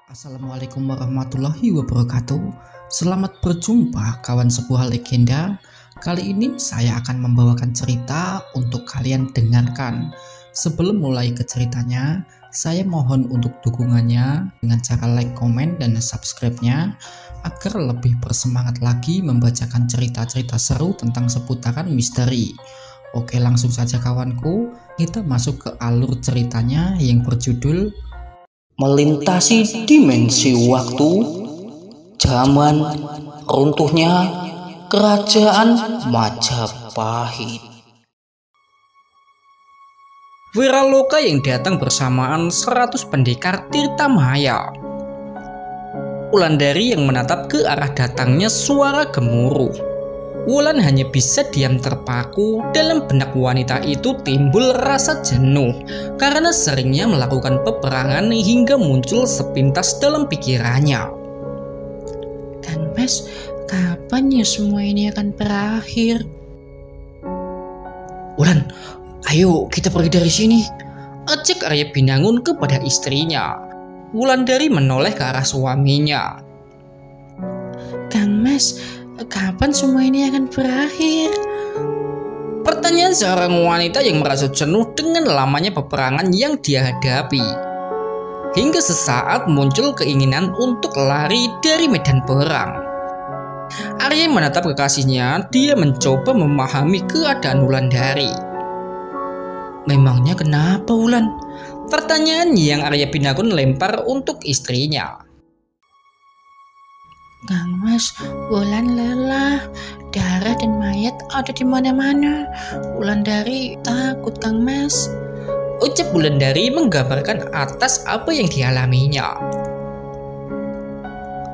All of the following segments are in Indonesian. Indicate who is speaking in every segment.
Speaker 1: Assalamualaikum warahmatullahi wabarakatuh. Selamat berjumpa kawan sebuah legenda. Kali ini saya akan membawakan cerita untuk kalian dengarkan. Sebelum mulai ke ceritanya, saya mohon untuk dukungannya dengan cara like, komen, dan subscribe-nya agar lebih bersemangat lagi membacakan cerita-cerita seru tentang seputaran misteri. Oke, langsung saja kawanku, kita masuk ke alur ceritanya yang berjudul
Speaker 2: Melintasi dimensi waktu, zaman runtuhnya kerajaan Majapahit.
Speaker 3: Wiraloka yang datang bersamaan 100 pendekar Tirtamaya. Wulandari yang menatap ke arah datangnya suara gemuruh. Wulan hanya bisa diam terpaku. Dalam benak wanita itu timbul rasa jenuh karena seringnya melakukan peperangan hingga muncul sepintas dalam pikirannya.
Speaker 4: Kang Mas, kapan ya semua ini akan berakhir?
Speaker 3: Wulan, ayo kita pergi dari sini, ajak Arya Binangun kepada istrinya. Wulandari menoleh ke arah suaminya.
Speaker 4: Kang Mas, kapan semua ini akan berakhir?
Speaker 3: Pertanyaan seorang wanita yang merasa jenuh dengan lamanya peperangan yang dia hadapi. Hingga sesaat muncul keinginan untuk lari dari medan perang. Arya menatap kekasihnya, dia mencoba memahami keadaan Wulandari. Memangnya kenapa Wulan? Pertanyaan yang Arya Binangun lempar untuk istrinya.
Speaker 4: Kang Mas, Wulan lelah, darah dan mayat ada di mana-mana. Wulandari takut, Kang Mas.
Speaker 3: Ucap Wulandari menggambarkan atas apa yang dialaminya.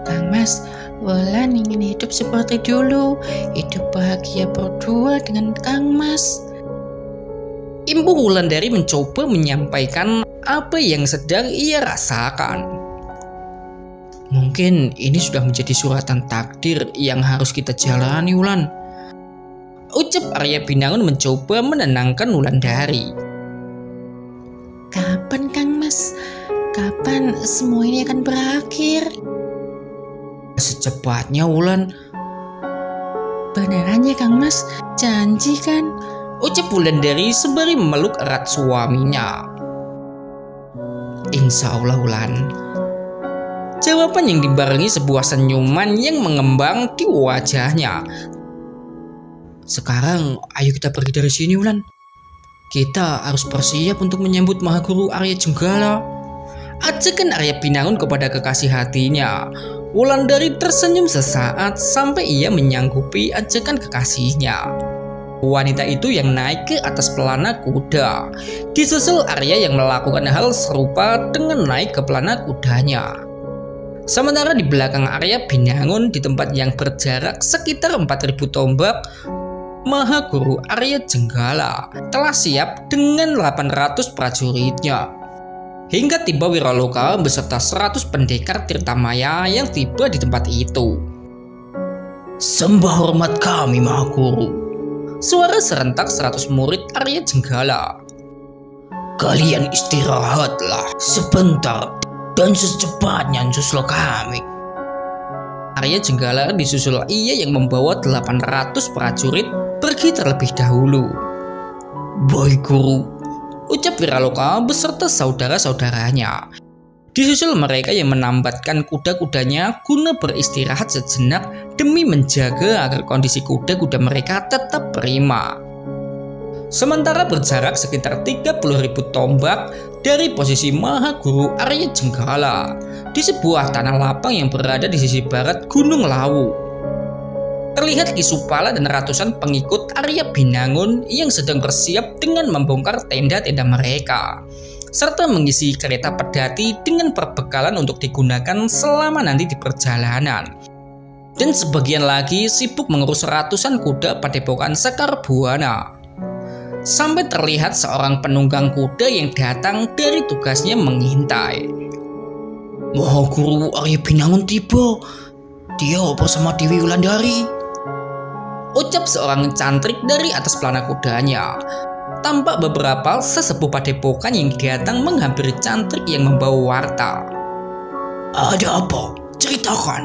Speaker 4: Kang Mas, Wulan ingin hidup seperti dulu, hidup bahagia berdua dengan Kang Mas.
Speaker 3: Ibu Wulandari mencoba menyampaikan apa yang sedang ia rasakan. Mungkin ini sudah menjadi suratan takdir yang harus kita jalani, Wulan. Ucap Arya Binangun mencoba menenangkan Wulandari.
Speaker 4: Kapan, Kang Mas? Kapan semua ini akan berakhir?
Speaker 3: Secepatnya, Wulan.
Speaker 4: Beneran ya, Kang Mas? Janji kan?
Speaker 3: Ucap Wulandari sembari memeluk erat suaminya. Insya Allah, Wulan. Jawaban yang dibarengi sebuah senyuman yang mengembang di wajahnya. Sekarang, ayo kita pergi dari sini, Wulan. Kita harus bersiap untuk menyambut Mahaguru Arya Jenggala. Ajakan Arya Binangun kepada kekasih hatinya. Wulandari tersenyum sesaat sampai ia menyanggupi ajakan kekasihnya. Wanita itu yang naik ke atas pelana kuda. Disusul Arya yang melakukan hal serupa dengan naik ke pelana kudanya. Sementara di belakang Arya Binangun di tempat yang berjarak sekitar 4.000 tombak, Mahaguru Arya Jenggala telah siap dengan 800 prajuritnya. Hingga tiba Wiraloka beserta 100 pendekar Tirtamaya yang tiba di tempat itu.
Speaker 2: Sembah hormat kami, Mahaguru.
Speaker 3: Suara serentak 100 murid Arya Jenggala.
Speaker 2: Kalian istirahatlah sebentar dan secepatnya susul kami.
Speaker 3: Arya Jenggala disusul ia yang membawa 800 prajurit pergi terlebih dahulu.
Speaker 2: Baik, Guru.
Speaker 3: Ucap Wiraloka beserta saudara-saudaranya. Disusul mereka yang menambatkan kuda-kudanya guna beristirahat sejenak demi menjaga agar kondisi kuda-kuda mereka tetap prima. Sementara berjarak sekitar 30.000 tombak dari posisi Mahaguru Arya Jenggala di sebuah tanah lapang yang berada di sisi barat Gunung Lawu, terlihat Ki Supala dan ratusan pengikut Arya Binangun yang sedang bersiap dengan membongkar tenda-tenda mereka serta mengisi kereta pedati dengan perbekalan untuk digunakan selama nanti di perjalanan. Dan sebagian lagi sibuk mengurus ratusan kuda padepokan Sekar Buana. Sampai terlihat seorang penunggang kuda yang datang dari tugasnya mengintai.
Speaker 2: Mahaguru Arya Binangun tiba. Dia bersama Dewi Wulandari.
Speaker 3: Ucap seorang cantrik dari atas pelana kudanya. Tampak beberapa sesepuh padepokan yang datang menghampiri cantrik yang membawa warta.
Speaker 2: Ada apa? Ceritakan.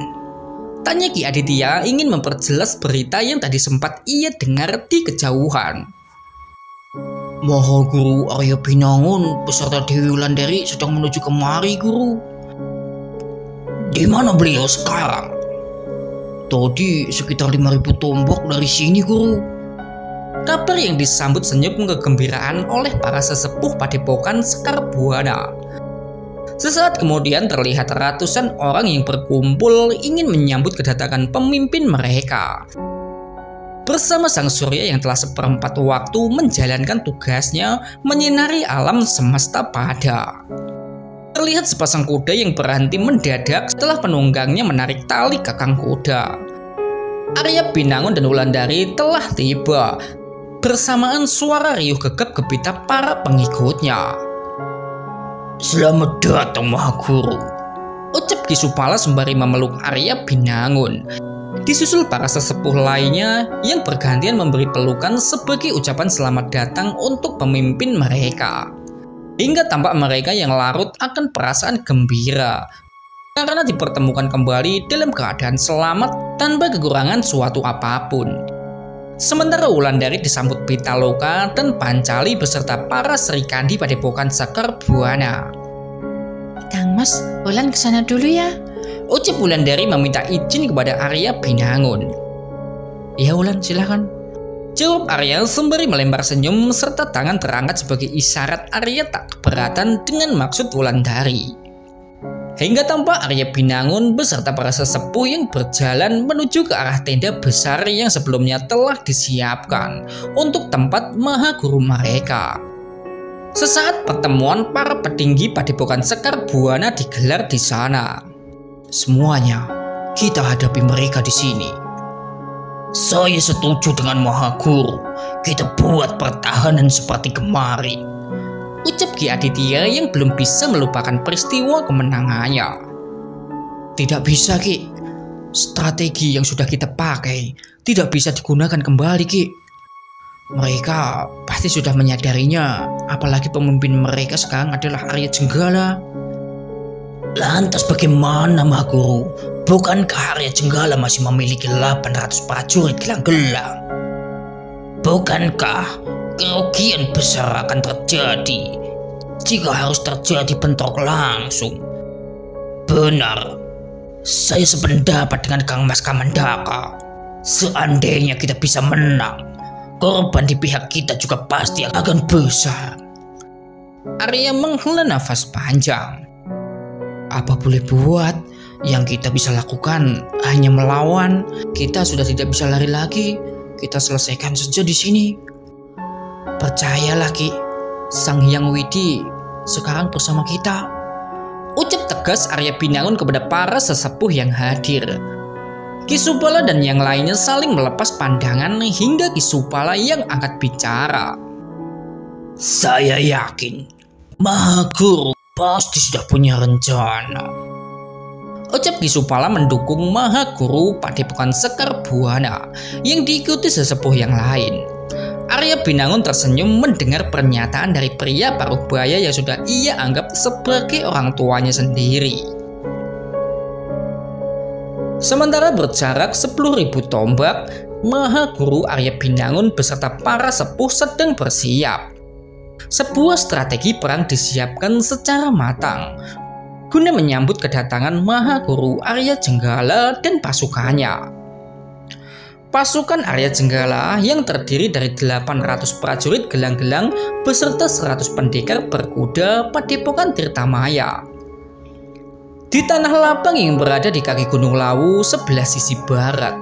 Speaker 3: Tanya Ki Aditya ingin memperjelas berita yang tadi sempat ia dengar di kejauhan.
Speaker 2: Mahaguru Arya Binangun beserta Dewi Wulandari sedang menuju kemari, Guru. Di mana beliau sekarang? Tadi sekitar 5.000 tombak dari sini, Guru.
Speaker 3: Kabar yang disambut senyum kegembiraan oleh para sesepuh Padepokan Sekar Buana. Sesaat kemudian terlihat ratusan orang yang berkumpul ingin menyambut kedatangan pemimpin mereka. Bersama Sang Surya yang telah seperempat waktu menjalankan tugasnya menyinari alam semesta pada. Terlihat sepasang kuda yang berhenti mendadak setelah penunggangnya menarik tali kakang kuda. Arya Binangun dan Wulandari telah tiba. Bersamaan suara riuh gegap gempita para pengikutnya.
Speaker 2: Selamat datang, Mahaguru,
Speaker 3: ucap Ki Supala sembari memeluk Arya Binangun. Disusul para sesepuh lainnya yang bergantian memberi pelukan sebagai ucapan selamat datang untuk pemimpin mereka. Hingga tampak mereka yang larut akan perasaan gembira karena dipertemukan kembali dalam keadaan selamat tanpa kekurangan suatu apapun. Sementara Wulandari disambut Pitaloka dan Pancali beserta para Serikandi Padepokan Sekar Buana.
Speaker 4: Kang Mas, Wulan kesana dulu ya.
Speaker 3: Ucap Wulandari meminta izin kepada Arya Binangun. Ya Wulan, silahkan. Jawab Arya sembari melempar senyum serta tangan terangkat sebagai isyarat Arya tak keberatan dengan maksud Wulandari. Hingga tampak Arya Binangun beserta para sesepuh yang berjalan menuju ke arah tenda besar yang sebelumnya telah disiapkan untuk tempat Mahaguru mereka. Sesaat pertemuan para petinggi Padepokan Sekar Buana digelar di sana.
Speaker 2: Semuanya kita hadapi mereka di sini. Saya setuju dengan Mahaguru. Kita buat pertahanan seperti kemarin,
Speaker 3: ucap Ki Aditya yang belum bisa melupakan peristiwa kemenangannya.
Speaker 2: Tidak bisa, Ki. Strategi yang sudah kita pakai tidak bisa digunakan kembali, Ki. Mereka pasti sudah menyadarinya, apalagi pemimpin mereka sekarang adalah Arya Jenggala. Lantas bagaimana, Mahaguru? Bukankah Arya Jenggala masih memiliki 800 prajurit gelang-gelang? Bukankah kerugian besar akan terjadi jika harus terjadi bentrok langsung? Benar, saya sependapat dengan Kang Mas Kamandaka. Seandainya kita bisa menang, korban di pihak kita juga pasti akan besar.
Speaker 3: Arya menghela nafas panjang.
Speaker 2: Apa boleh buat, yang kita bisa lakukan hanya melawan. Kita sudah tidak bisa lari lagi. Kita selesaikan saja di sini. Percayalah, Ki, Sang Hyang Widi sekarang bersama kita,
Speaker 3: ucap tegas Arya Binangun kepada para sesepuh yang hadir. Ki Supala dan yang lainnya saling melepas pandangan hingga Ki Supala yang angkat bicara.
Speaker 2: Saya yakin Mahaguru pasti sudah punya rencana,
Speaker 3: ucap Ki Supala mendukung Mahaguru Padepokan Sekar Buana yang diikuti sesepuh yang lain. Arya Binangun tersenyum mendengar pernyataan dari pria Parubaya yang sudah ia anggap sebagai orang tuanya sendiri. Sementara berjarak 10.000 tombak, Mahaguru Arya Binangun beserta para sepuh sedang bersiap. Sebuah strategi perang disiapkan secara matang guna menyambut kedatangan Mahaguru Arya Jenggala dan pasukannya. Pasukan Arya Jenggala yang terdiri dari 800 prajurit gelang-gelang beserta 100 pendekar berkuda Padepokan Tirtamaya. Di tanah lapang yang berada di kaki Gunung Lawu sebelah sisi barat,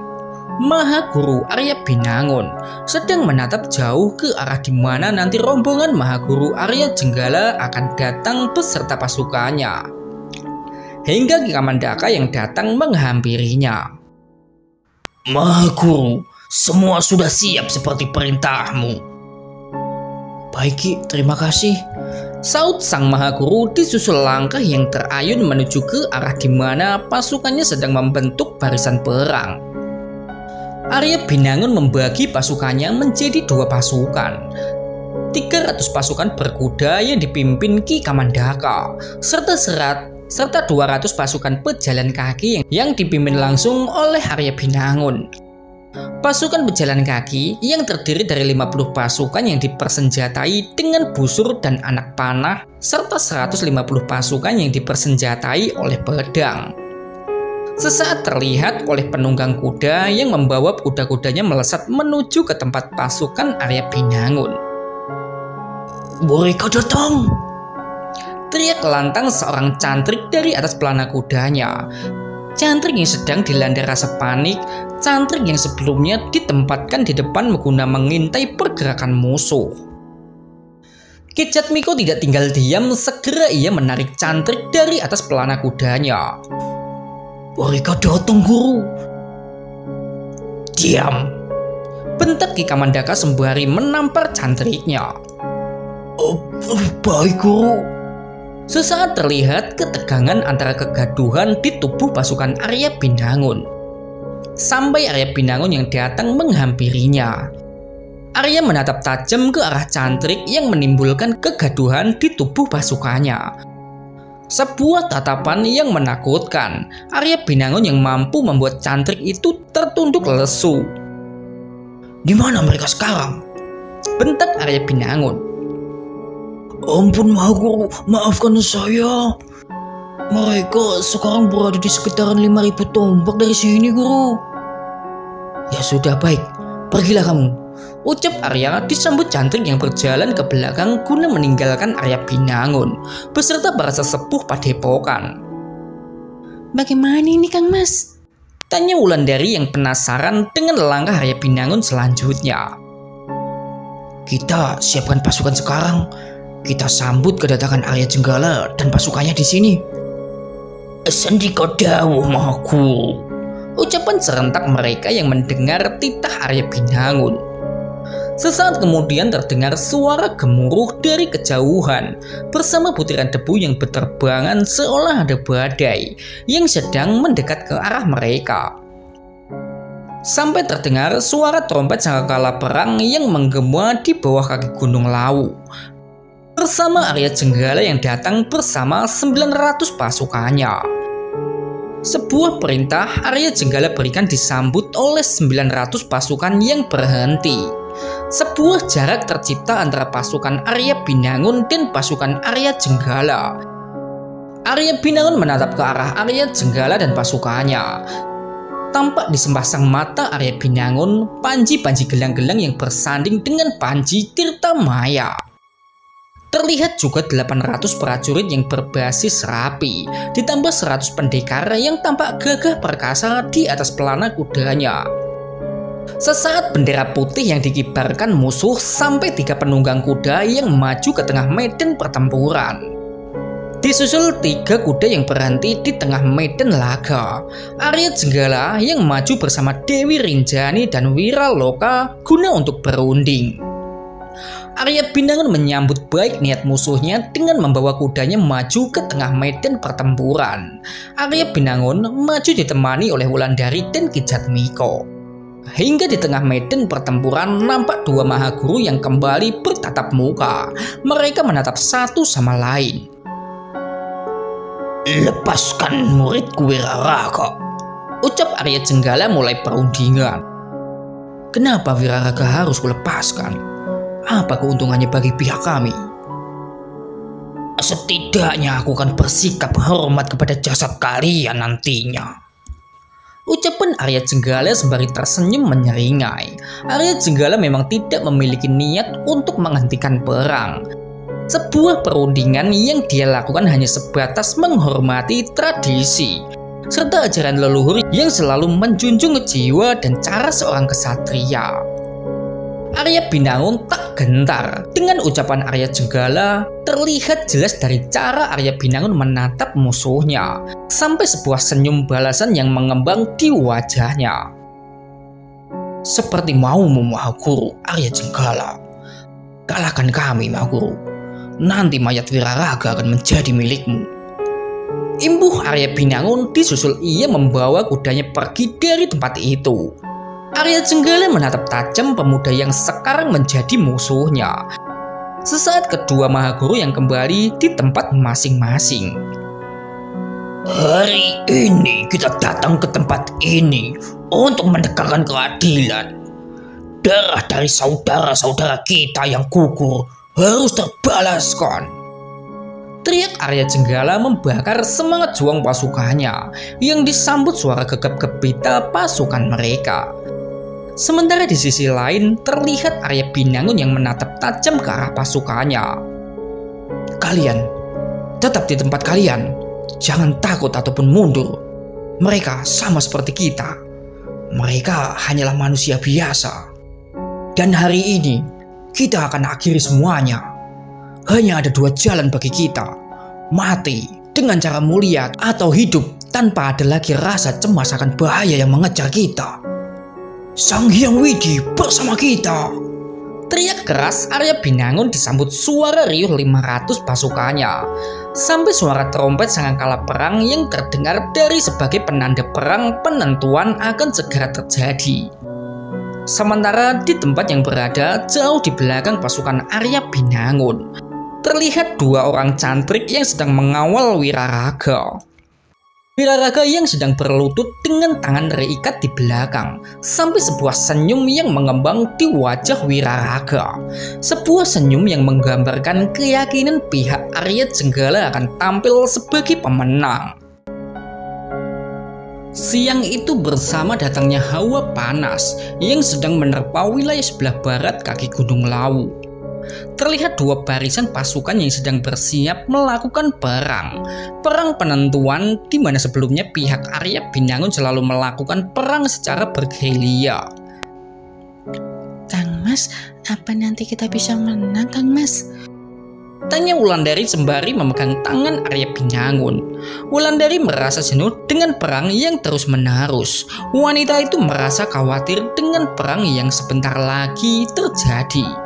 Speaker 3: Mahaguru Arya Binangun sedang menatap jauh ke arah di mana nanti rombongan Mahaguru Arya Jenggala akan datang beserta pasukannya. Hingga Ki Kamandaka yang datang menghampirinya.
Speaker 2: Mahaguru, semua sudah siap seperti perintahmu. Baik, Ki, terima kasih,
Speaker 3: saut Sang Mahaguru disusul langkah yang terayun menuju ke arah di mana pasukannya sedang membentuk barisan perang. Arya Binangun membagi pasukannya menjadi 2 pasukan. 300 pasukan berkuda yang dipimpin Ki Kamandaka, serta 200 pasukan pejalan kaki yang dipimpin langsung oleh Arya Binangun. Pasukan pejalan kaki yang terdiri dari 50 pasukan yang dipersenjatai dengan busur dan anak panah, serta 150 pasukan yang dipersenjatai oleh pedang. Sesaat terlihat oleh penunggang kuda yang membawa kuda-kudanya melesat menuju ke tempat pasukan Arya Binangun.
Speaker 2: Mereka datang!
Speaker 3: Teriak lantang seorang cantrik dari atas pelana kudanya. Cantrik yang sedang dilanda rasa panik, cantrik yang sebelumnya ditempatkan di depan guna mengintai pergerakan musuh. Ki Jatmiko tidak tinggal diam, segera ia menarik cantrik dari atas pelana kudanya.
Speaker 2: Mereka datang, Guru.
Speaker 3: Diam! Bentak Ki Kamandaka sembari menampar cantriknya.
Speaker 2: Baik, Guru.
Speaker 3: Sesaat terlihat ketegangan antara kegaduhan di tubuh pasukan Arya Binangun. Sampai Arya Binangun yang datang menghampirinya. Arya menatap tajam ke arah cantrik yang menimbulkan kegaduhan di tubuh pasukannya. Sebuah tatapan yang menakutkan. Arya Binangun yang mampu membuat cantrik itu tertunduk lesu.
Speaker 2: Di mana mereka sekarang?
Speaker 3: Bentak Arya Binangun.
Speaker 2: Ampun Maha Guru, maafkan saya. Mereka sekarang berada di sekitaran 5.000 tombak dari sini, Guru.
Speaker 3: Ya sudah, baik, pergilah kamu, ucap Arya disambut cantrik yang berjalan ke belakang guna meninggalkan Arya Binangun beserta para sesepuh padepokan.
Speaker 4: Bagaimana ini Kang Mas?
Speaker 3: Tanya Wulandari yang penasaran dengan langkah Arya Binangun selanjutnya.
Speaker 2: Kita siapkan pasukan sekarang. Kita sambut kedatangan Arya Jenggala dan pasukannya di sini.
Speaker 3: Sendika dawuh Maha Guru, ucapan serentak mereka yang mendengar titah Arya Binangun. Sesaat kemudian terdengar suara gemuruh dari kejauhan bersama butiran debu yang berterbangan seolah ada badai yang sedang mendekat ke arah mereka. Sampai terdengar suara trompet sangkakala perang yang menggema di bawah kaki Gunung Lawu bersama Arya Jenggala yang datang bersama 900 pasukannya. Sebuah perintah Arya Jenggala berikan disambut oleh 900 pasukan yang berhenti. Sebuah jarak tercipta antara pasukan Arya Binangun dan pasukan Arya Jenggala. Arya Binangun menatap ke arah Arya Jenggala dan pasukannya. Tampak di sembasang mata Arya Binangun panji-panji gelang-gelang yang bersanding dengan panji Tirta Maya. Terlihat juga 800 prajurit yang berbasis rapi, ditambah 100 pendekar yang tampak gagah perkasa di atas pelana kudanya. Sesaat bendera putih yang dikibarkan musuh sampai 3 penunggang kuda yang maju ke tengah medan pertempuran. Disusul 3 kuda yang berhenti di tengah medan laga. Arya Jenggala yang maju bersama Dewi Rinjani dan Wiraloka guna untuk berunding. Arya Binangun menyambut baik niat musuhnya dengan membawa kudanya maju ke tengah medan pertempuran. Arya Binangun maju ditemani oleh Wulandari dan Ki Jatmiko. Hingga di tengah medan pertempuran nampak 2 Maha Guru yang kembali bertatap muka. Mereka menatap satu sama lain.
Speaker 2: Lepaskan muridku Wiraraga,
Speaker 3: ucap Arya Jenggala mulai perundingan.
Speaker 2: Kenapa Wiraraga harus kulepaskan? Apa keuntungannya bagi pihak kami?
Speaker 3: Setidaknya aku akan bersikap hormat kepada jasad kalian nantinya, ucapan Arya Jenggala sembari tersenyum menyeringai. Arya Jenggala memang tidak memiliki niat untuk menghentikan perang. Sebuah perundingan yang dia lakukan hanya sebatas menghormati tradisi serta ajaran leluhur yang selalu menjunjung jiwa dan cara seorang kesatria. Arya Binangun tak gentar dengan ucapan Arya Jenggala. Terlihat jelas dari cara Arya Binangun menatap musuhnya, sampai sebuah senyum balasan yang mengembang di wajahnya.
Speaker 2: Seperti maumu Maha Guru Arya Jenggala. Kalahkan kami Maha Guru. Nanti mayat Wiraraga akan menjadi milikmu.
Speaker 3: Imbuh Arya Binangun, disusul ia membawa kudanya pergi dari tempat itu. Arya Jenggala menatap tajam pemuda yang sekarang menjadi musuhnya. Sesaat kedua Mahaguru yang kembali di tempat masing-masing.
Speaker 2: Hari ini kita datang ke tempat ini untuk menegakkan keadilan. Darah dari saudara-saudara kita yang gugur harus terbalaskan.
Speaker 3: Teriak Arya Jenggala membakar semangat juang pasukannya yang disambut suara gegap gempita pasukan mereka. Sementara di sisi lain terlihat Arya Binangun yang menatap tajam ke arah pasukannya.
Speaker 2: Kalian tetap di tempat kalian, jangan takut ataupun mundur. Mereka sama seperti kita. Mereka hanyalah manusia biasa. Dan hari ini kita akan akhiri semuanya. Hanya ada 2 jalan bagi kita. Mati dengan cara mulia atau hidup tanpa ada lagi rasa cemas akan bahaya yang mengejar kita. Sang Hyang Widi bersama kita.
Speaker 3: Teriak keras Arya Binangun disambut suara riuh 500 pasukannya. Sampai suara trompet sangkakala perang yang terdengar dari sebagai penanda perang penentuan akan segera terjadi. Sementara di tempat yang berada jauh di belakang pasukan Arya Binangun, terlihat 2 orang cantrik yang sedang mengawal Wiraraga. Wiraraga yang sedang berlutut dengan tangan terikat di belakang, sampai sebuah senyum yang mengembang di wajah Wiraraga. Sebuah senyum yang menggambarkan keyakinan pihak Arya Jenggala akan tampil sebagai pemenang. Siang itu bersama datangnya hawa panas yang sedang menerpa wilayah sebelah barat kaki Gunung Lawu. Terlihat 2 barisan pasukan yang sedang bersiap melakukan perang penentuan, di mana sebelumnya pihak Arya Binangun selalu melakukan perang secara bergerilya.
Speaker 4: Kang Mas, apa nanti kita bisa menang, Kang Mas?
Speaker 3: Tanya Wulandari sembari memegang tangan Arya Binangun. Wulandari merasa jenuh dengan perang yang terus-menerus. Wanita itu merasa khawatir dengan perang yang sebentar lagi terjadi.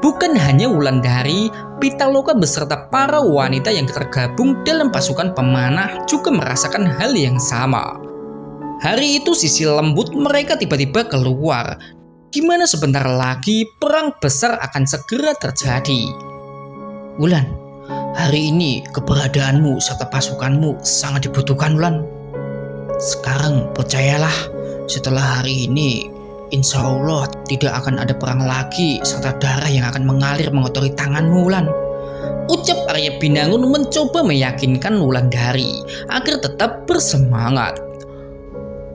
Speaker 3: Bukan hanya Wulandari, Pitaloka beserta para wanita yang tergabung dalam pasukan pemanah juga merasakan hal yang sama. Hari itu sisi lembut mereka tiba-tiba keluar, di mana sebentar lagi perang besar akan segera terjadi.
Speaker 2: Wulan, hari ini keberadaanmu serta pasukanmu sangat dibutuhkan, Wulan. Sekarang percayalah, setelah hari ini insya Allah tidak akan ada perang lagi serta darah yang akan mengalir mengotori tanganmu, Wulan.
Speaker 3: Ucap Arya Binangun mencoba meyakinkan Wulandari agar tetap bersemangat.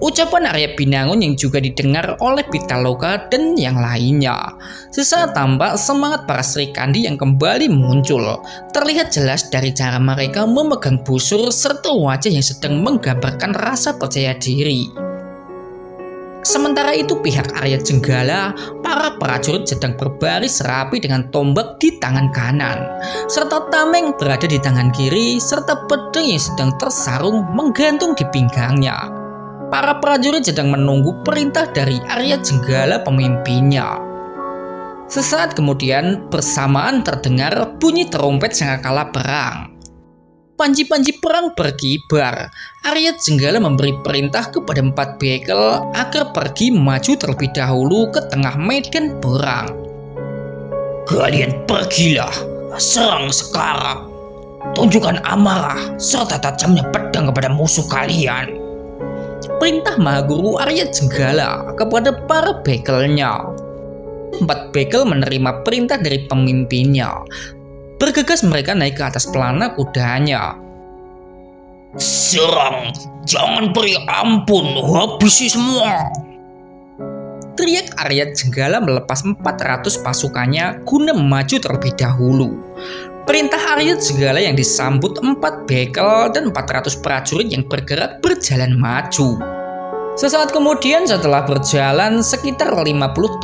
Speaker 3: Ucapan Arya Binangun yang juga didengar oleh Pitaloka dan yang lainnya. Sesaat tampak semangat para Srikandi yang kembali muncul. Terlihat jelas dari cara mereka memegang busur serta wajah yang sedang menggambarkan rasa percaya diri. Sementara itu pihak Arya Jenggala, para prajurit sedang berbaris rapi dengan tombak di tangan kanan, serta tameng berada di tangan kiri, serta pedang yang sedang tersarung menggantung di pinggangnya. Para prajurit sedang menunggu perintah dari Arya Jenggala pemimpinnya. Sesaat kemudian bersamaan terdengar bunyi trompet sangkakala perang. Panji-panji perang berkibar. Arya Jenggala memberi perintah kepada 4 bekel agar pergi maju terlebih dahulu ke tengah medan perang.
Speaker 2: Kalian pergilah, serang sekarang. Tunjukkan amarah serta tajamnya pedang kepada musuh kalian.
Speaker 3: Perintah Mahaguru Arya Jenggala kepada para bekelnya. 4 bekel menerima perintah dari pemimpinnya. Bergegas mereka naik ke atas pelana kudanya.
Speaker 2: Serang, jangan beri ampun, habisi semua.
Speaker 3: Teriak Arya Jenggala melepas 400 pasukannya guna maju terlebih dahulu. Perintah Arya Jenggala yang disambut 4 bekel dan 400 prajurit yang bergerak berjalan maju. Sesaat kemudian setelah berjalan sekitar 50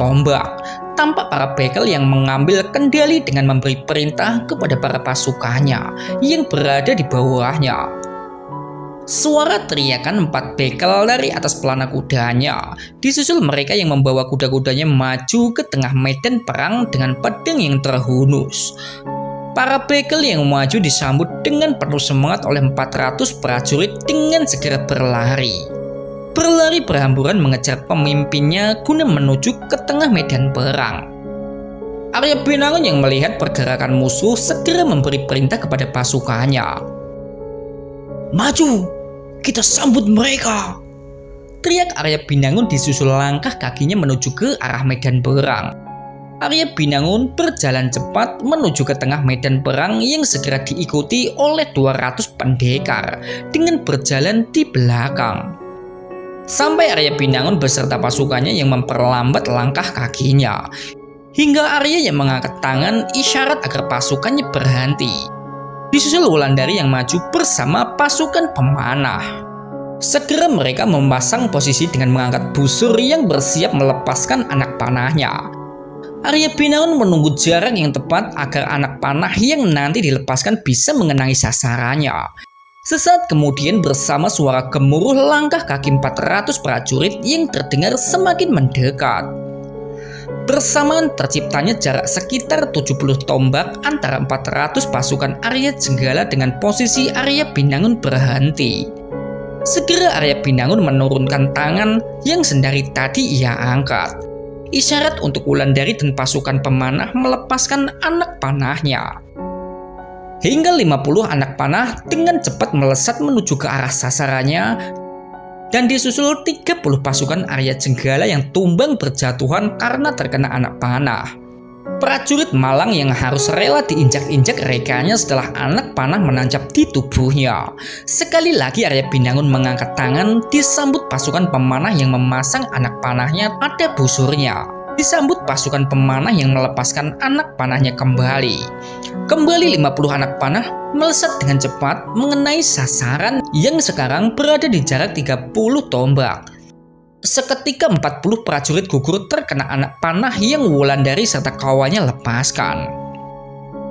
Speaker 3: tombak, tampak para bekel yang mengambil kendali dengan memberi perintah kepada para pasukannya yang berada di bawahnya. Suara teriakan 4 bekel dari atas pelana kudanya, disusul mereka yang membawa kuda-kudanya maju ke tengah medan perang dengan pedang yang terhunus. Para bekel yang maju disambut dengan penuh semangat oleh 400 prajurit dengan segera berlari. Berlari berhamburan mengejar pemimpinnya guna menuju ke tengah medan perang. Arya Binangun yang melihat pergerakan musuh segera memberi perintah kepada pasukannya.
Speaker 2: Maju, kita sambut mereka.
Speaker 3: Teriak Arya Binangun disusul langkah kakinya menuju ke arah medan perang. Arya Binangun berjalan cepat menuju ke tengah medan perang yang segera diikuti oleh 200 pendekar dengan berjalan di belakang. Sampai Arya Binangun beserta pasukannya yang memperlambat langkah kakinya. Hingga Arya yang mengangkat tangan isyarat agar pasukannya berhenti. Disusul Wulandari yang maju bersama pasukan pemanah. Segera mereka memasang posisi dengan mengangkat busur yang bersiap melepaskan anak panahnya. Arya Binangun menunggu jarak yang tepat agar anak panah yang nanti dilepaskan bisa mengenai sasarannya. Sesaat kemudian bersama suara gemuruh langkah kaki 400 prajurit yang terdengar semakin mendekat. Bersamaan terciptanya jarak sekitar 70 tombak antara 400 pasukan Arya Jenggala dengan posisi Arya Binangun berhenti. Segera Arya Binangun menurunkan tangan yang sendari tadi ia angkat. Isyarat untuk Wulandari dan pasukan pemanah melepaskan anak panahnya. Hingga 50 anak panah dengan cepat melesat menuju ke arah sasarannya dan disusul 30 pasukan Arya Jenggala yang tumbang berjatuhan karena terkena anak panah. Prajurit malang yang harus rela diinjak-injak rekanya setelah anak panah menancap di tubuhnya. Sekali lagi Arya Binangun mengangkat tangan disambut pasukan pemanah yang memasang anak panahnya pada busurnya. Disambut pasukan pemanah yang melepaskan anak panahnya kembali. Kembali 50 anak panah melesat dengan cepat mengenai sasaran yang sekarang berada di jarak 30 tombak. Seketika 40 prajurit gugur terkena anak panah yang Wulandari serta kawannya lepaskan.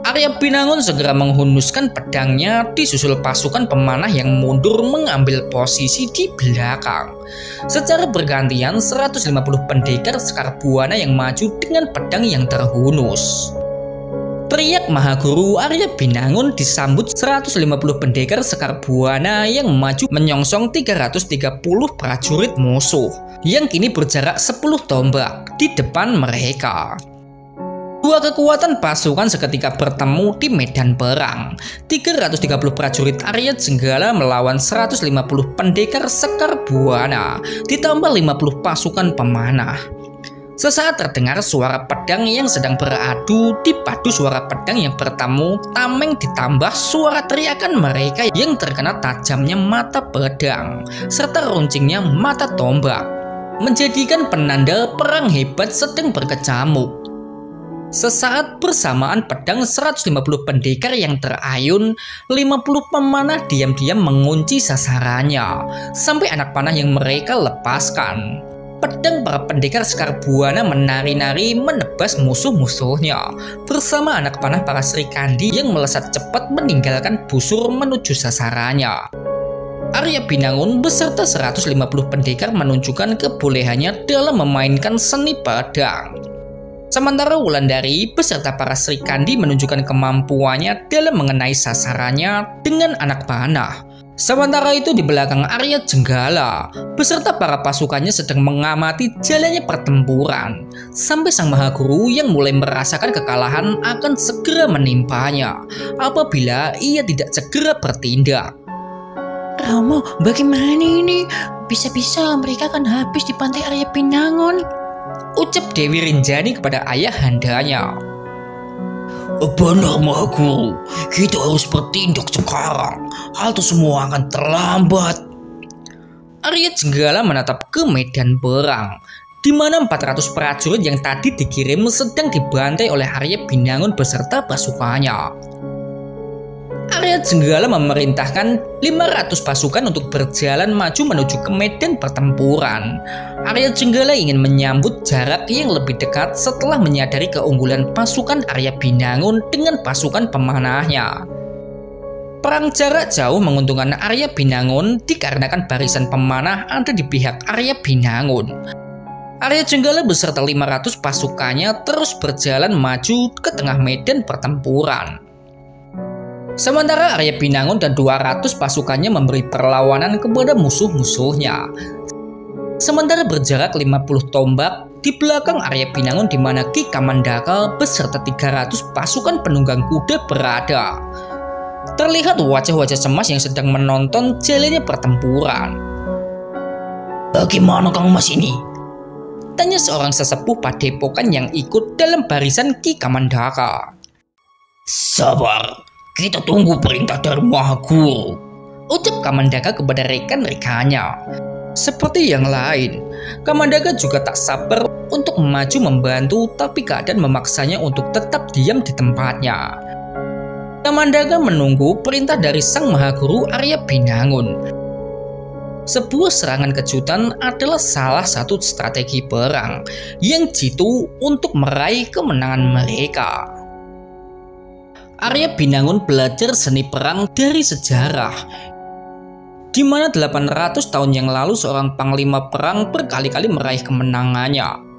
Speaker 3: Arya Binangun segera menghunuskan pedangnya disusul pasukan pemanah yang mundur mengambil posisi di belakang. Secara bergantian 150 pendekar Sekar Buana yang maju dengan pedang yang terhunus. Teriak Mahaguru Arya Binangun disambut 150 pendekar Sekar Buana yang maju menyongsong 330 prajurit musuh yang kini berjarak 10 tombak di depan mereka. Dua kekuatan pasukan seketika bertemu di medan perang. 330 prajurit Arya Jenggala melawan 150 pendekar Sekar Buana ditambah 50 pasukan pemanah. Sesaat terdengar suara pedang yang sedang beradu dipadu suara pedang yang bertemu tameng ditambah suara teriakan mereka yang terkena tajamnya mata pedang serta runcingnya mata tombak, menjadikan penanda perang hebat sedang berkecamuk. Sesaat bersamaan pedang 150 pendekar yang terayun, 50 pemanah diam-diam mengunci sasarannya sampai anak panah yang mereka lepaskan. Pedang para pendekar Sekar Buana menari-nari menebas musuh-musuhnya bersama anak panah para Sri Kandi yang melesat cepat meninggalkan busur menuju sasarannya. Arya Binangun beserta 150 pendekar menunjukkan kebolehannya dalam memainkan seni pedang. Sementara Wulandari beserta para Sri Kandi menunjukkan kemampuannya dalam mengenai sasarannya dengan anak panah. Sementara itu di belakang Arya Jenggala beserta para pasukannya sedang mengamati jalannya pertempuran sampai Sang Mahaguru yang mulai merasakan kekalahan akan segera menimpanya apabila ia tidak segera bertindak.
Speaker 4: Rama, bagaimana ini? Bisa-bisa mereka akan habis di pantai Arya Binangun,
Speaker 3: ucap Dewi Rinjani kepada ayahandanya.
Speaker 2: Benar Mahaguru, kita harus bertindak sekarang. Hal itu semua akan terlambat.
Speaker 3: Arya Jenggala menatap ke medan perang, di mana 400 prajurit yang tadi dikirim sedang dibantai oleh Arya Binangun beserta pasukannya. Arya Jenggala memerintahkan 500 pasukan untuk berjalan maju menuju ke medan pertempuran. Arya Jenggala ingin menyambut jarak yang lebih dekat setelah menyadari keunggulan pasukan Arya Binangun dengan pasukan pemanahnya. Perang jarak jauh menguntungkan Arya Binangun dikarenakan barisan pemanah ada di pihak Arya Binangun. Arya Jenggala beserta 500 pasukannya terus berjalan maju ke tengah medan pertempuran. Sementara Arya Binangun dan 200 pasukannya memberi perlawanan kepada musuh-musuhnya. Sementara berjarak 50 tombak, di belakang Arya Binangun di mana Ki Kamandaka beserta 300 pasukan penunggang kuda berada. Terlihat wajah-wajah cemas yang sedang menonton jalannya pertempuran. "Bagaimana Kang Mas ini?" tanya seorang sesepuh padepokan yang ikut dalam barisan Ki Kamandaka. "Sabar, kita tunggu perintah dari Maha Guru," ucap Kamandaka kepada rekan-rekannya. Seperti yang lain, Kamandaka juga tak sabar untuk maju membantu, tapi keadaan memaksanya untuk tetap diam di tempatnya. Kamandaka menunggu perintah dari Sang Maha Guru Arya Binangun. Sebuah serangan kejutan adalah salah satu strategi perang yang jitu untuk meraih kemenangan mereka. Arya Binangun belajar seni perang dari sejarah, di mana 800 tahun yang lalu seorang panglima perang berkali-kali meraih kemenangannya.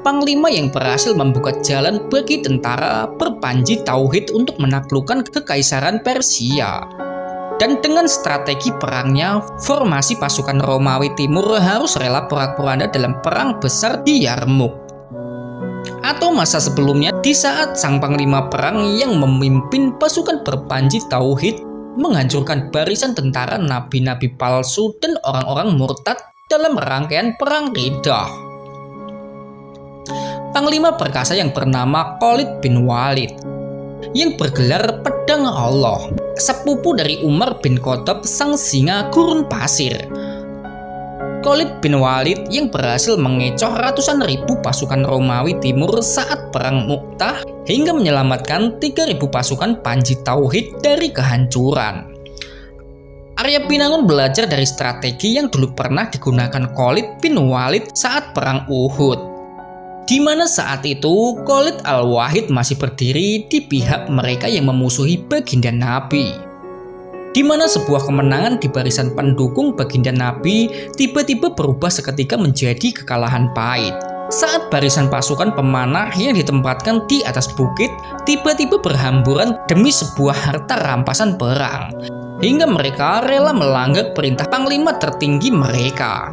Speaker 3: Panglima yang berhasil membuka jalan bagi tentara berpanji tauhid untuk menaklukkan kekaisaran Persia. Dan dengan strategi perangnya, formasi pasukan Romawi Timur harus rela porak-poranda dalam perang besar di Yarmouk. Atau masa sebelumnya, di saat sang panglima perang yang memimpin pasukan berpanji tauhid menghancurkan barisan tentara nabi-nabi palsu dan orang-orang murtad dalam rangkaian perang Riddah. Panglima perkasa yang bernama Khalid bin Walid yang bergelar Pedang Allah, sepupu dari Umar bin Khattab sang singa gurun pasir. Khalid bin Walid yang berhasil mengecoh ratusan ribu pasukan Romawi Timur saat perang Mu'tah hingga menyelamatkan 3.000 pasukan Panji Tauhid dari kehancuran. Arya Binangun belajar dari strategi yang dulu pernah digunakan Khalid bin Walid saat perang Uhud, di mana saat itu Khalid Al-Wahid masih berdiri di pihak mereka yang memusuhi baginda Nabi. Di mana sebuah kemenangan di barisan pendukung baginda Nabi tiba-tiba berubah seketika menjadi kekalahan pahit. Saat barisan pasukan pemanah yang ditempatkan di atas bukit tiba-tiba berhamburan demi sebuah harta rampasan perang, hingga mereka rela melanggar perintah panglima tertinggi mereka.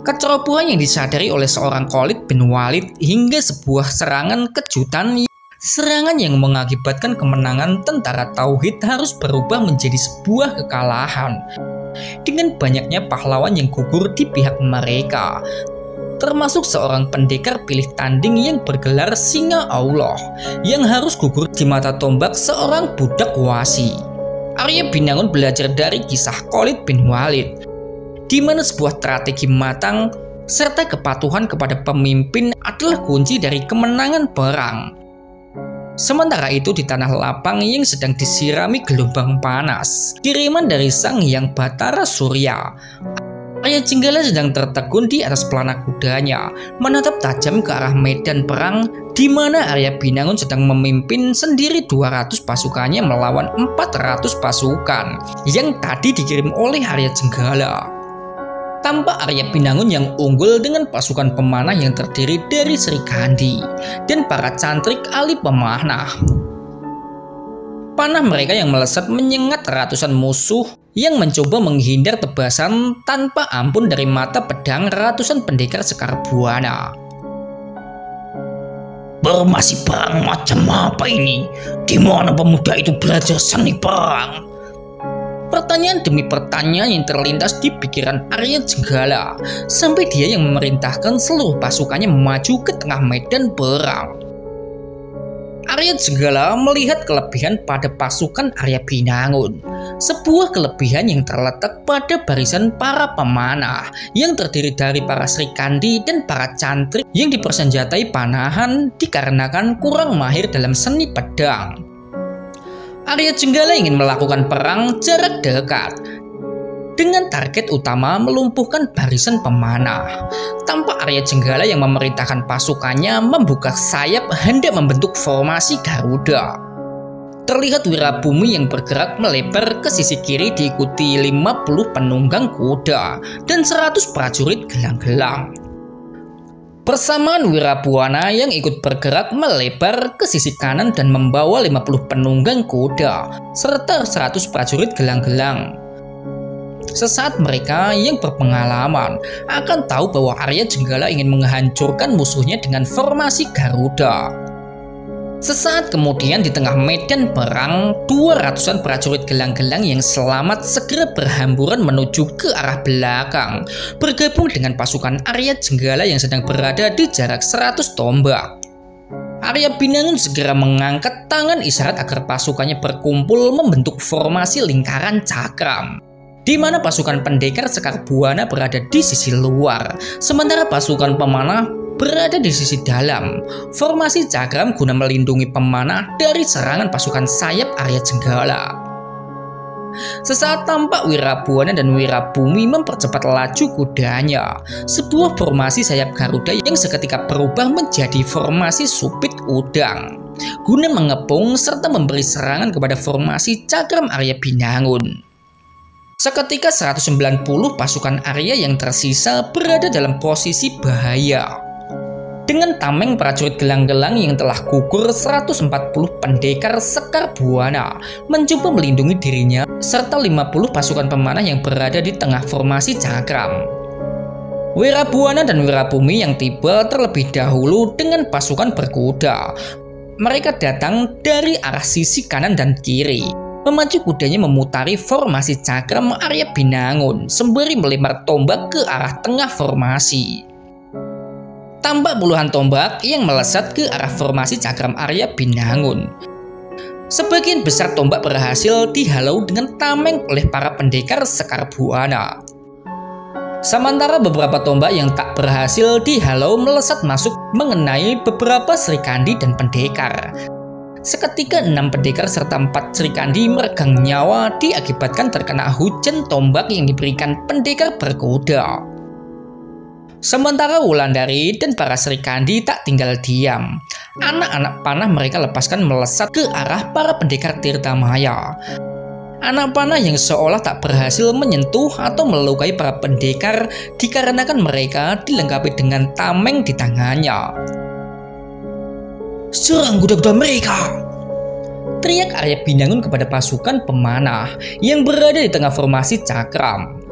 Speaker 3: Kecerobohan yang disadari oleh seorang Khalid bin Walid hingga sebuah serangan kejutan. Serangan yang mengakibatkan kemenangan tentara Tauhid harus berubah menjadi sebuah kekalahan dengan banyaknya pahlawan yang gugur di pihak mereka, termasuk seorang pendekar pilih tanding yang bergelar Singa Allah yang harus gugur di mata tombak seorang budak wasi. Arya Binangun belajar dari kisah Khalid bin Walid, di mana sebuah strategi matang serta kepatuhan kepada pemimpin adalah kunci dari kemenangan perang. Sementara itu di tanah lapang yang sedang disirami gelombang panas, kiriman dari Sang Hyang Batara Surya, Arya Jenggala sedang tertegun di atas pelana kudanya, menatap tajam ke arah medan perang, di mana Arya Binangun sedang memimpin sendiri 200 pasukannya melawan 400 pasukan yang tadi dikirim oleh Arya Jenggala. Tampak Arya Binangun yang unggul dengan pasukan pemanah yang terdiri dari Sri Kandi dan para cantrik ahli pemanah. Panah mereka yang melesat menyengat ratusan musuh yang mencoba menghindar tebasan tanpa ampun dari mata pedang ratusan pendekar Sekar Buana. "Bermasi perang macam apa ini? Di mana pemuda itu belajar seni perang?" Pertanyaan demi pertanyaan yang terlintas di pikiran Arya Jenggala sampai dia yang memerintahkan seluruh pasukannya maju ke tengah medan perang. Arya Jenggala melihat kelebihan pada pasukan Arya Binangun, sebuah kelebihan yang terletak pada barisan para pemanah yang terdiri dari para Sri Kandi dan para cantrik yang dipersenjatai panahan dikarenakan kurang mahir dalam seni pedang. Arya Jenggala ingin melakukan perang jarak dekat dengan target utama melumpuhkan barisan pemanah. Tampak Arya Jenggala yang memerintahkan pasukannya membuka sayap hendak membentuk formasi Garuda. Terlihat Wirabumi yang bergerak melebar ke sisi kiri diikuti 50 penunggang kuda dan 100 prajurit gelang-gelang. Bersamaan Wirabuana yang ikut bergerak melebar ke sisi kanan dan membawa 50 penunggang kuda serta 100 prajurit gelang-gelang. Sesaat mereka yang berpengalaman akan tahu bahwa Arya Jenggala ingin menghancurkan musuhnya dengan formasi Garuda. Sesaat kemudian di tengah medan perang, 200-an prajurit gelang-gelang yang selamat segera berhamburan menuju ke arah belakang, bergabung dengan pasukan Arya Jenggala yang sedang berada di jarak 100 tombak. Arya Binangun segera mengangkat tangan isyarat agar pasukannya berkumpul membentuk formasi lingkaran cakram, di mana pasukan pendekar Sekar Buana berada di sisi luar, sementara pasukan pemanah berada di sisi dalam. Formasi cakram guna melindungi pemanah dari serangan pasukan sayap Arya Jenggala. Sesaat tampak Wirabuana dan Wirabumi mempercepat laju kudanya. Sebuah formasi sayap Garuda yang seketika berubah menjadi formasi supit udang, guna mengepung serta memberi serangan kepada formasi cakram Arya Binangun. Seketika 190 pasukan Arya yang tersisa berada dalam posisi bahaya. Dengan tameng prajurit gelang-gelang yang telah gugur, 140 pendekar Sekar Buana mencoba melindungi dirinya serta 50 pasukan pemanah yang berada di tengah formasi cakram. Wirabuana dan Wirabumi yang tiba terlebih dahulu dengan pasukan berkuda. Mereka datang dari arah sisi kanan dan kiri, memacu kudanya memutari formasi cakram Arya Binangun sembari melempar tombak ke arah tengah formasi. Tampak puluhan tombak yang melesat ke arah formasi cakram Arya Binangun. Sebagian besar tombak berhasil dihalau dengan tameng oleh para pendekar Sekar Buana. Sementara beberapa tombak yang tak berhasil dihalau melesat masuk mengenai beberapa serikandi dan pendekar. Seketika 6 pendekar serta 4 serikandi meregang nyawa diakibatkan terkena hujan tombak yang diberikan pendekar berkuda. Sementara Wulandari dan para serikandi tak tinggal diam. Anak-anak panah mereka lepaskan melesat ke arah para pendekar Tirtamaya. Anak panah yang seolah tak berhasil menyentuh atau melukai para pendekar dikarenakan mereka dilengkapi dengan tameng di tangannya. "Serang kuda-kuda mereka!" teriak Arya Binangun kepada pasukan pemanah yang berada di tengah formasi cakram.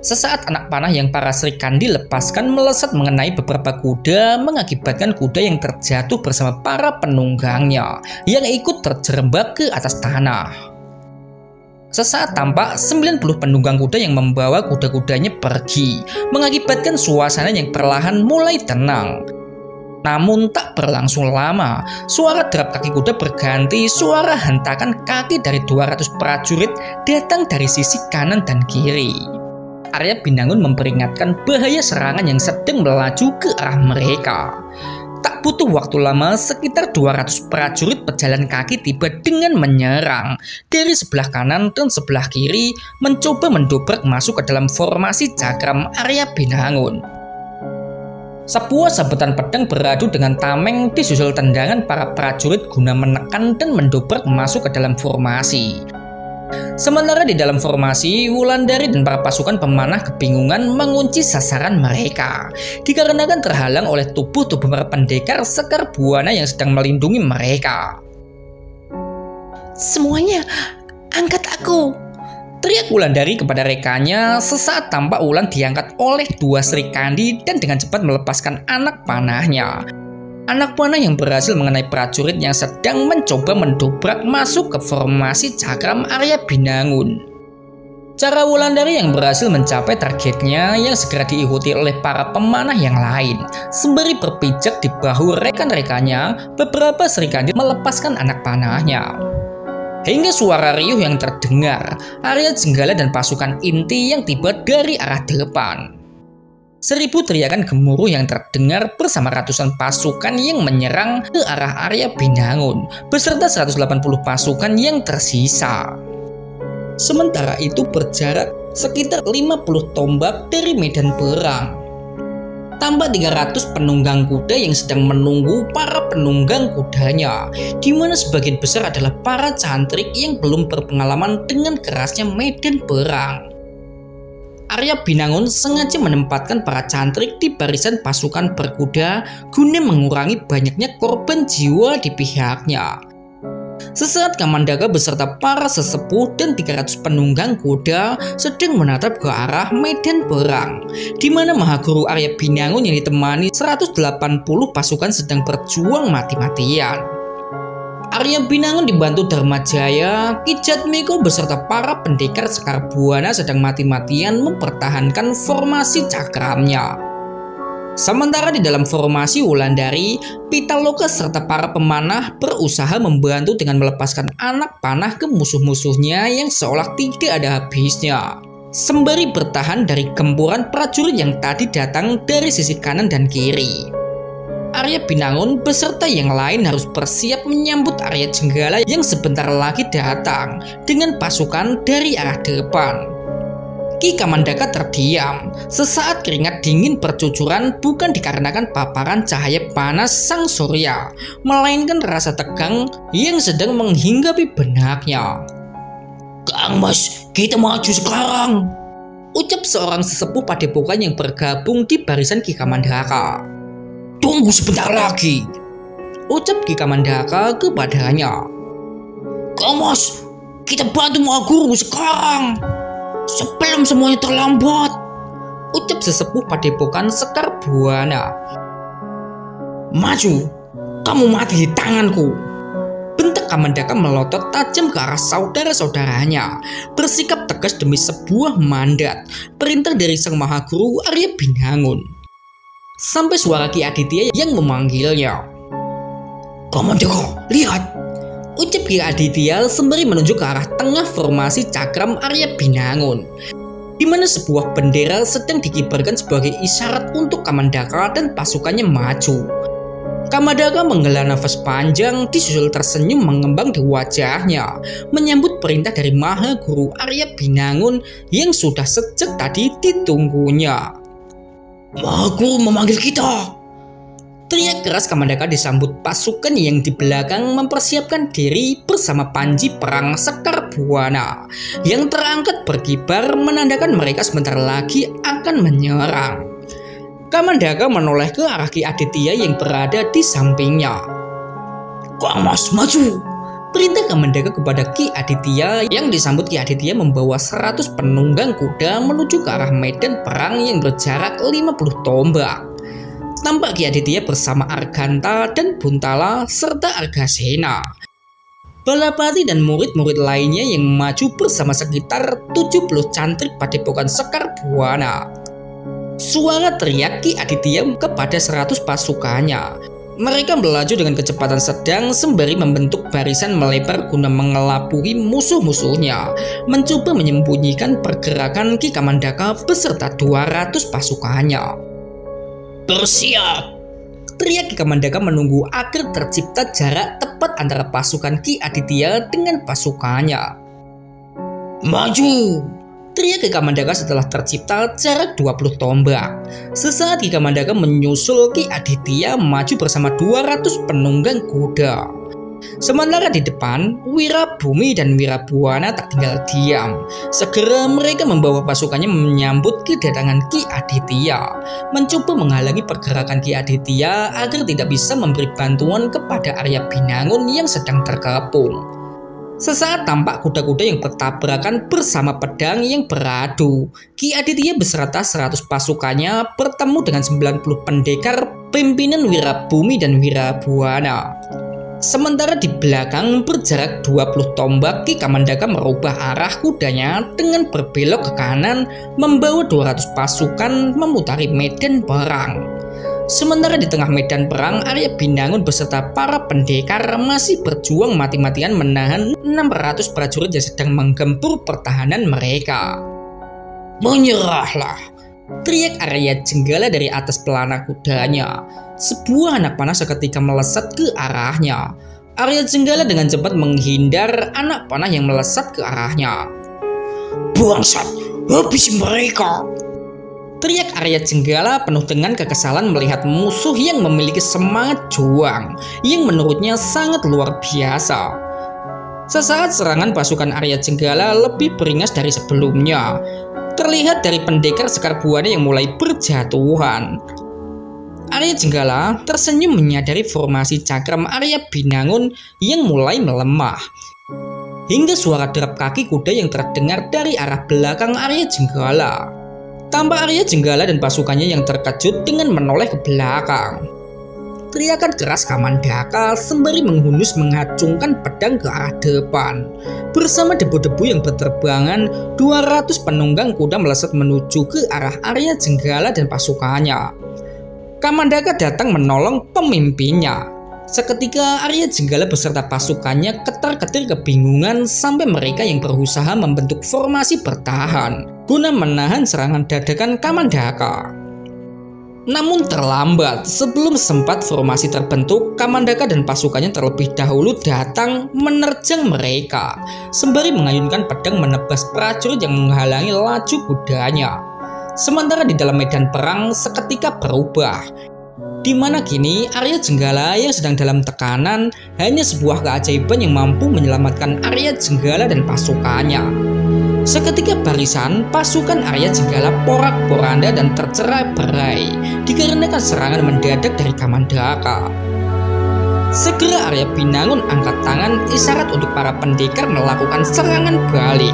Speaker 3: Sesaat anak panah yang para serikandi lepaskan melesat mengenai beberapa kuda, mengakibatkan kuda yang terjatuh bersama para penunggangnya yang ikut terjerembab ke atas tanah. Sesaat tampak 90 penunggang kuda yang membawa kuda-kudanya pergi, mengakibatkan suasana yang perlahan mulai tenang. Namun tak berlangsung lama, suara derap kaki kuda berganti suara hentakan kaki dari 200 prajurit datang dari sisi kanan dan kiri. Arya Binangun memperingatkan bahaya serangan yang sedang melaju ke arah mereka. Tak butuh waktu lama, sekitar 200 prajurit pejalan kaki tiba dengan menyerang dari sebelah kanan dan sebelah kiri, mencoba mendobrak masuk ke dalam formasi cakram Arya Binangun. Sebuah sabetan pedang beradu dengan tameng disusul tendangan para prajurit guna menekan dan mendobrak masuk ke dalam formasi. Sementara di dalam formasi, Wulandari dan para pasukan pemanah kebingungan mengunci sasaran mereka, dikarenakan terhalang oleh tubuh-tubuh para pendekar Sekar Buana yang sedang melindungi mereka.
Speaker 4: "Semuanya, angkat aku!"
Speaker 3: teriak Wulandari kepada rekannya. Sesaat tampak Wulan diangkat oleh 2 serikandi dan dengan cepat melepaskan anak panahnya. Anak panah yang berhasil mengenai prajurit yang sedang mencoba mendobrak masuk ke formasi cakram Arya Binangun. Cara Wulandari yang berhasil mencapai targetnya yang segera diikuti oleh para pemanah yang lain. Sembari berpijak di bahu rekan-rekannya, beberapa serikandi melepaskan anak panahnya. Hingga suara riuh yang terdengar, Arya Jenggala dan pasukan inti yang tiba dari arah depan. 1000 teriakan gemuruh yang terdengar bersama ratusan pasukan yang menyerang ke arah Arya Binangun beserta 180 pasukan yang tersisa. Sementara itu berjarak sekitar 50 tombak dari medan perang, tampak 300 penunggang kuda yang sedang menunggu para penunggang kudanya, di mana sebagian besar adalah para cantrik yang belum berpengalaman dengan kerasnya medan perang. Arya Binangun sengaja menempatkan para cantrik di barisan pasukan berkuda guna mengurangi banyaknya korban jiwa di pihaknya. Sesaat Kamandaka beserta para sesepuh dan 300 penunggang kuda sedang menatap ke arah medan perang, di mana Mahaguru Arya Binangun yang ditemani 180 pasukan sedang berjuang mati-matian. Arya Binangun dibantu Dharmajaya, Ki Jatmiko beserta para pendekar Sekar Buana sedang mati-matian mempertahankan formasi cakramnya. Sementara di dalam formasi Wulandari, Pitaloka serta para pemanah berusaha membantu dengan melepaskan anak panah ke musuh-musuhnya yang seolah tidak ada habisnya, sembari bertahan dari gempuran prajurit yang tadi datang dari sisi kanan dan kiri. Arya Binangun beserta yang lain harus bersiap menyambut Arya Jenggala yang sebentar lagi datang dengan pasukan dari arah depan. Ki Kamandaka terdiam. Sesaat keringat dingin bercucuran bukan dikarenakan paparan cahaya panas sang surya, melainkan rasa tegang yang sedang menghinggapi benaknya.
Speaker 2: Kang Mas, kita maju sekarang,
Speaker 3: ucap seorang sesepuh padepokan yang bergabung di barisan Ki Kamandaka.
Speaker 2: Tunggu sebentar lagi,
Speaker 3: ucap Ki Kamandaka kepadanya.
Speaker 2: Kang Mas, kita bantu Mahaguru sekarang, sebelum semuanya terlambat,
Speaker 3: ucap sesepuh padepokan Sekar Buana.
Speaker 2: Maju, kamu mati di tanganku,
Speaker 3: bentak Kamandaka melotot tajam ke arah saudara-saudaranya, bersikap tegas demi sebuah mandat, perintah dari sang Mahaguru Arya Binangun. Sampai suara Ki Aditya yang memanggilnya.
Speaker 2: Kamandaka, lihat,
Speaker 3: ucap Ki Aditya sembari menunjuk ke arah tengah formasi cakram Arya Binangun, di mana sebuah bendera sedang dikibarkan sebagai isyarat untuk Kamandaka dan pasukannya maju. Kamandaka menghela nafas panjang, disusul tersenyum mengembang di wajahnya, menyambut perintah dari Mahaguru Arya Binangun yang sudah sejak tadi ditunggunya.
Speaker 2: Mahaguru memanggil kita,
Speaker 3: teriak keras Kamandaka disambut pasukan yang di belakang mempersiapkan diri bersama panji perang Sekar Buana yang terangkat berkibar menandakan mereka sebentar lagi akan menyerang. Kamandaka menoleh ke arah Ki Aditya yang berada di sampingnya.
Speaker 2: Kang Mas, maju,
Speaker 3: perintah Kamandaka kepada Ki Aditya yang disambut Ki Aditya membawa 100 penunggang kuda menuju ke arah medan perang yang berjarak 50 tombak. Tampak Ki Aditya bersama Arganta dan Buntala serta Argasena, Balapati dan murid-murid lainnya yang maju bersama sekitar 70 cantrik padepokan Sekar Buana. Suara teriak Ki Aditya kepada 100 pasukannya. Mereka melaju dengan kecepatan sedang sembari membentuk barisan melebar guna mengelabui musuh-musuhnya, mencoba menyembunyikan pergerakan Ki Kamandaka beserta 200 pasukannya.
Speaker 2: Bersiap,
Speaker 3: teriak Ki Kamandaka menunggu agar tercipta jarak tepat antara pasukan Ki Aditya dengan pasukannya.
Speaker 2: Maju,
Speaker 3: teriak Ki Kamandaka setelah tercipta jarak 20 tombak. Sesaat Ki Kamandaka menyusul Ki Aditya maju bersama 200 penunggang kuda. Sementara di depan, Wirabumi dan Wirabuana tak tinggal diam. Segera mereka membawa pasukannya menyambut kedatangan Ki Aditya, mencoba menghalangi pergerakan Ki Aditya agar tidak bisa memberi bantuan kepada Arya Binangun yang sedang terkepung. Sesaat tampak kuda-kuda yang bertabrakan bersama pedang yang beradu. Ki Aditya beserta 100 pasukannya bertemu dengan 90 pendekar pimpinan Wirabumi dan Wirabuana. Sementara di belakang berjarak 20 tombak, Ki Kamandaka merubah arah kudanya dengan berbelok ke kanan, membawa 200 pasukan memutari medan perang. Sementara di tengah medan perang, Arya Binangun beserta para pendekar masih berjuang mati-matian menahan 600 prajurit yang sedang menggempur pertahanan mereka.
Speaker 2: Menyerahlah,
Speaker 3: teriak Arya Jenggala dari atas pelana kudanya. Sebuah anak panah seketika melesat ke arahnya. Arya Jenggala dengan cepat menghindar anak panah yang melesat ke arahnya.
Speaker 2: Bangsat, habisi mereka,
Speaker 3: teriak Arya Jenggala penuh dengan kekesalan melihat musuh yang memiliki semangat juang yang menurutnya sangat luar biasa. Sesaat serangan pasukan Arya Jenggala lebih beringas dari sebelumnya. Terlihat dari pendekar Sekar Buana yang mulai berjatuhan. Arya Jenggala tersenyum menyadari formasi cakram Arya Binangun yang mulai melemah. Hingga suara derap kaki kuda yang terdengar dari arah belakang Arya Jenggala. Tampak Arya Jenggala dan pasukannya yang terkejut dengan menoleh ke belakang. Teriakan keras Kamandaka sembari menghunus mengacungkan pedang ke arah depan. Bersama debu-debu yang berterbangan, 200 penunggang kuda melesat menuju ke arah Arya Jenggala dan pasukannya. Kamandaka datang menolong pemimpinnya. Seketika Arya Jenggala beserta pasukannya ketar-ketir kebingungan sampai mereka yang berusaha membentuk formasi bertahan guna menahan serangan dadakan Kamandaka. Namun terlambat, sebelum sempat formasi terbentuk, Kamandaka dan pasukannya terlebih dahulu datang menerjang mereka, sembari mengayunkan pedang menebas prajurit yang menghalangi laju kudanya. Sementara di dalam medan perang seketika berubah, di mana kini Arya Jenggala yang sedang dalam tekanan hanya sebuah keajaiban yang mampu menyelamatkan Arya Jenggala dan pasukannya. Seketika barisan pasukan Arya Jenggala porak-poranda dan tercerai-berai dikarenakan serangan mendadak dari Kamandaka. Segera Arya Binangun angkat tangan isyarat untuk para pendekar melakukan serangan balik.